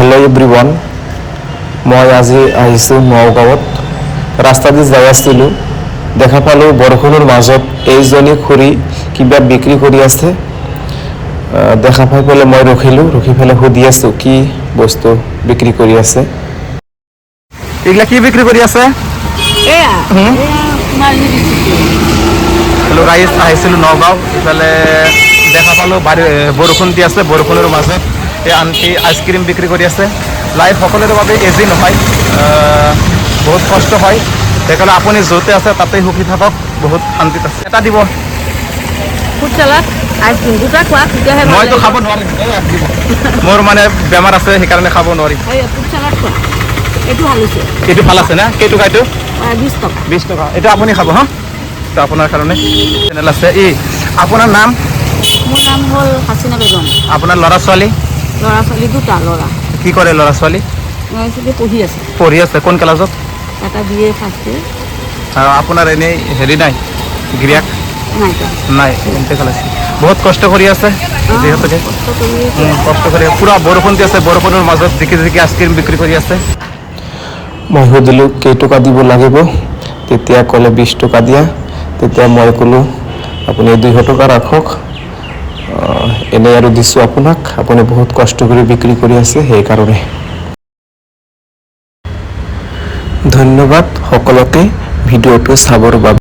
Hello' everyone, মই আজি আহিছোঁ নগাঁৱত। ৰাস্তা দি যাই আছিলোঁ, দেখা পালোঁ বৰষুণৰ মাজত এইজনী খুৰী কিবা বিক্ৰী কৰি আছে। দেখা পাই পেলাই মই ৰখি পেলাই সুধি আছোঁ কি বস্তু বিক্ৰী কৰি আছে। এইগিলা কি বিক্ৰী কৰি আছে? হেল্ল' গাইজ, আহিছিলোঁ নগাঁও। ইফালে দেখা পালোঁ বৰষুণ দি আছে, বৰষুণৰ মাজত এই আনকি আইচক্ৰীম বিক্ৰী কৰি আছে। লাইফ সকলোৰে বাবে ইজি নহয়, বহুত কষ্ট হয়। সেইকাৰণে আপুনি য'তে আছে তাতে সুখী থাকক, বহুত শান্তিত আছে। এটা দিব। ফুড চালাড, আইচক্ৰীম দুটা খোৱা, তেতিয়াহে ভাল মইতো লাগিব। খাব নোৱাৰিম, মোৰ মানে বেমাৰ আছে, সেইকাৰণে খাব নোৱাৰিম। ফুড চালাড খোৱা, এইটো ভাল হৈছে। এইটো ভাল আছে না? কেইটকা এইটো? 20 টকা। 20 টকা। এইটো আপুনি খাব হা, এইটো আপোনাৰ কাৰণে। চেনেল আছে। আপোনাৰ নাম? মোৰ নাম হ'ল হাচিনা বেগম। আপোনাৰ ল'ৰা ছোৱালী? ল'ৰা ছোৱালী দুটা ল'ৰা। কি কৰে ল'ৰা ছোৱালী? ল'ৰা ছোৱালী পঢ়ি আছে। পঢ়ি আছে। কোন ক্লাছত? এটা BA ফাৰ্ষ্ট ইয়েৰ। আপোনাৰ এনেই হেৰি নাই, গিৰিয়াক? নাই, এনতে খেলাইছে। বহুত কষ্ট কৰি আছে যিহেতুকে। কষ্ট কৰি পূৰা বৰষুণ দি আছে, বৰষুণৰ মাজত জিকি আইচক্ৰীম বিক্ৰী কৰি আছে। মই সুধিলোঁ কেইটকা দিব লাগিব, তেতিয়া ক'লে 20 টকা দিয়া। তেতিয়া মই ক'লোঁ আপুনি 200 টকা ৰাখক, এনেই আৰু দিছোঁ আপোনাক, আপুনি বহুত কষ্ট কৰি বিক্ৰী কৰি আছে সেইকাৰণে। ধন্যবাদ সকলোকে ভিডিঅ'টো চাবৰ বাবে।